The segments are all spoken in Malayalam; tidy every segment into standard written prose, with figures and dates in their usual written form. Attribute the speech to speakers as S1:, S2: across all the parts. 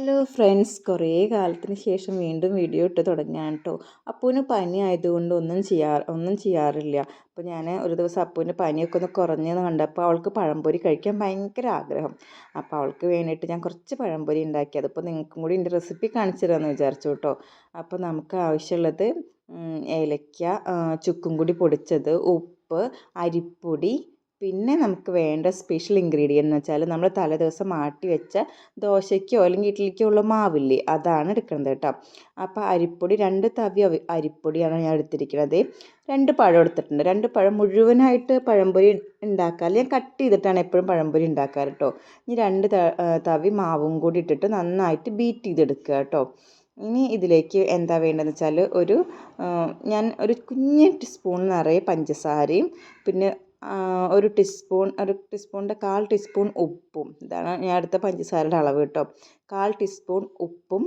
S1: ഹലോ ഫ്രണ്ട്സ്, കുറേ കാലത്തിന് ശേഷം വീണ്ടും വീഡിയോ ഇട്ട് തുടങ്ങുകയാണ് കേട്ടോ. അപ്പൂന് പനി ആയതുകൊണ്ട് ഒന്നും ചെയ്യാറില്ല. അപ്പോൾ ഞാൻ ഒരു ദിവസം അപ്പൂന് പനിയൊക്കെ ഒന്ന് കുറഞ്ഞെന്ന് കണ്ടപ്പോൾ അവൾക്ക് പഴംപൊരി കഴിക്കാൻ ഭയങ്കര ആഗ്രഹം. അപ്പോൾ അവൾക്ക് വേണ്ടിയിട്ട് ഞാൻ കുറച്ച് പഴംപൊരി ഉണ്ടാക്കി. അതിപ്പോൾ നിങ്ങൾക്കും കൂടി എൻ്റെ റെസിപ്പി കാണിച്ചു തരാമെന്ന് വിചാരിച്ചു കേട്ടോ. അപ്പോൾ നമുക്ക് ആവശ്യമുള്ളത് ഏലക്ക, ചുക്കും കൂടി പൊടിച്ചത്, ഉപ്പ്, അരിപ്പൊടി, പിന്നെ നമുക്ക് വേണ്ട സ്പെഷ്യൽ ഇൻഗ്രീഡിയൻ്റ് എന്ന് വെച്ചാൽ നമ്മൾ തലേദിവസം മാറ്റി വെച്ച ദോശയ്ക്കോ അല്ലെങ്കിൽ ഇഡ്ഡലിക്കോ ഉള്ള മാവില്ലേ, അതാണ് എടുക്കുന്നത് കേട്ടോ. അപ്പോൾ അരിപ്പൊടി 2 തവി അരിപ്പൊടിയാണ് ഞാൻ എടുത്തിരിക്കുന്നത്. 2 പഴം എടുത്തിട്ടുണ്ട്. 2 പഴം മുഴുവനായിട്ട് പഴംപൊരി ഉണ്ടാക്കാറ്, ഞാൻ കട്ട് ചെയ്തിട്ടാണ് എപ്പോഴും പഴംപൊരി ഉണ്ടാക്കാറ് കേട്ടോ. ഇനി 2 തവി മാവും കൂടി ഇട്ടിട്ട് നന്നായിട്ട് ബീറ്റ് ചെയ്തെടുക്കുക കേട്ടോ. ഇനി ഇതിലേക്ക് എന്താ വേണ്ടതെന്ന് വെച്ചാൽ ഞാൻ ഒരു കുഞ്ഞ് ടീസ്പൂൺ നിറയെ പഞ്ചസാരയും, പിന്നെ ഒരു ടീസ്പൂണിൻ്റെ 1/4 ടീസ്പൂൺ ഉപ്പും, ഇതാണ് ഞാൻ എടുത്ത പഞ്ചസാരയുടെ അളവ് കേട്ടോ. 1/4 ടീസ്പൂൺ ഉപ്പും,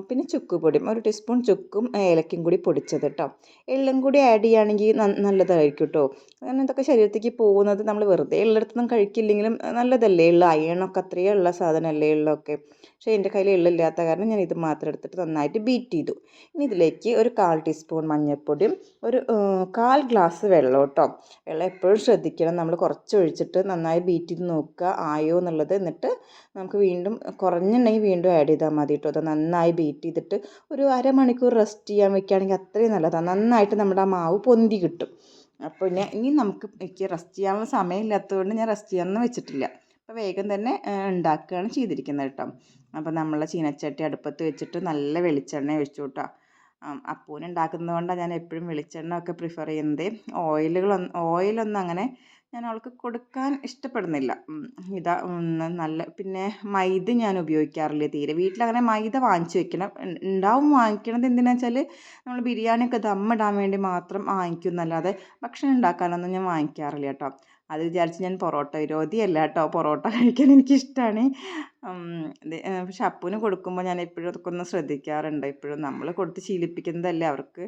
S1: പിന്നെ ചുക്ക് പൊടിയും, 1 ടീസ്പൂൺ ചുക്കും ഏലക്കയും കൂടി പൊടിച്ചത് കേട്ടോ. എള്ളും കൂടി ആഡ് ചെയ്യുകയാണെങ്കിൽ നല്ലതായിരിക്കും കേട്ടോ. കാരണം ഇതൊക്കെ ശരീരത്തേക്ക് പോകുന്നത് നമ്മൾ വെറുതെ എള്ളെടുത്തൊന്നും കഴിക്കില്ലെങ്കിലും നല്ലതല്ലേ എള്ള്, അയണൊക്കെ അത്രയും ഉള്ള സാധനമല്ലേ എള്ളൊക്കെ. പക്ഷേ എൻ്റെ കയ്യിൽ എള്ളില്ലാത്ത കാരണം ഞാൻ ഇത് മാത്രം എടുത്തിട്ട് നന്നായിട്ട് ബീറ്റ് ചെയ്തു. ഇനി ഇതിലേക്ക് ഒരു 1/4 ടീസ്പൂൺ മഞ്ഞൾപ്പൊടിയും, ഒരു 1/4 ഗ്ലാസ് വെള്ളം കേട്ടോ. വെള്ളം എപ്പോഴും ശ്രദ്ധിക്കണം, നമ്മൾ കുറച്ച് ഒഴിച്ചിട്ട് നന്നായി ബീറ്റ് ചെയ്ത് നോക്കുക ആയോ എന്നുള്ളത്. എന്നിട്ട് നമുക്ക് വീണ്ടും കുറഞ്ഞിട്ടുണ്ടെങ്കിൽ വീണ്ടും ആഡ് ചെയ്താൽ മതി കേട്ടോ. അത് നന്നായി ബീറ്റ് ചെയ്തിട്ട് ഒരു അരമണിക്കൂർ റെസ്റ്റ് ചെയ്യാൻ വെക്കുകയാണെങ്കിൽ അത്രയും നല്ലതാണ്. നന്നായിട്ട് നമ്മുടെ ആ മാവ് പൊന്തി കിട്ടും. അപ്പോൾ ഇനി എനിക്ക് റെസ്റ്റ് ചെയ്യാനുള്ള സമയമില്ലാത്തതുകൊണ്ട് ഞാൻ റെസ്റ്റ് ചെയ്യാനൊന്നും വെച്ചിട്ടില്ല. അപ്പോൾ വേഗം തന്നെ ഉണ്ടാക്കുകയാണ് ചെയ്തിരിക്കുന്നത് കേട്ടോ. അപ്പോൾ നമ്മൾ ചീനച്ചട്ടി അടുപ്പത്ത് വെച്ചിട്ട് നല്ല വെളിച്ചെണ്ണ ഒഴിച്ചു കേട്ടോ. അപ്പൂന് ഉണ്ടാക്കുന്നത് കൊണ്ടാണ് ഞാൻ എപ്പോഴും വെളിച്ചെണ്ണ ഒക്കെ പ്രിഫർ ചെയ്യുന്നത്. ഓയിലൊന്നും അങ്ങനെ ഞാൻ അവൾക്ക് കൊടുക്കാൻ ഇഷ്ടപ്പെടുന്നില്ല. പിന്നെ മൈദ ഞാൻ ഉപയോഗിക്കാറില്ല തീരെ. വീട്ടിലങ്ങനെ മൈദ വാങ്ങിച്ച് വെക്കണം, വാങ്ങിക്കണത് എന്തിനാണെന്ന് വെച്ചാൽ നമ്മൾ ബിരിയാണിയൊക്കെ ദമ്മിടാൻ വേണ്ടി മാത്രം വാങ്ങിക്കും എന്നല്ലാതെ ഭക്ഷണം ഉണ്ടാക്കാനൊന്നും ഞാൻ വാങ്ങിക്കാറില്ല കേട്ടോ. അത് വിചാരിച്ച് ഞാൻ പൊറോട്ട വിരോധിയല്ല കേട്ടോ. പൊറോട്ട കഴിക്കാൻ എനിക്കിഷ്ടമാണ്. പക്ഷെ അപ്പൂന് കൊടുക്കുമ്പോൾ ഞാൻ എപ്പോഴും അതൊക്കെ ഒന്ന് ശ്രദ്ധിക്കാറുണ്ട്. എപ്പോഴും നമ്മൾ കൊടുത്ത് ശീലിപ്പിക്കുന്നതല്ലേ അവർക്ക്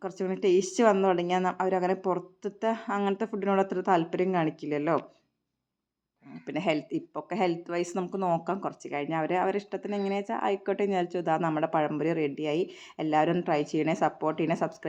S1: കുറച്ചും കൂടി ടേസ്റ്റ് വന്നു തുടങ്ങിയാൽ അവരങ്ങനെ പുറത്തത്തെ അങ്ങനത്തെ ഫുഡിനോട് അത്ര താല്പര്യം കാണിക്കില്ലല്ലോ. പിന്നെ ഇപ്പൊക്കെ ഹെൽത്ത് വൈസ് നമുക്ക് നോക്കാം. കുറച്ച് കഴിഞ്ഞാൽ അവരുടെ ഇഷ്ടത്തിന് എങ്ങനെയാ വെച്ചാൽ ആയിക്കോട്ടെ എന്ന് വിചാരിച്ചു. ഇതാ നമ്മുടെ പഴംപൊരി റെഡിയായി. എല്ലാവരും ട്രൈ ചെയ്യണേ, സപ്പോർട്ട് ചെയ്യണേ, സബ്സ്ക്രൈബ്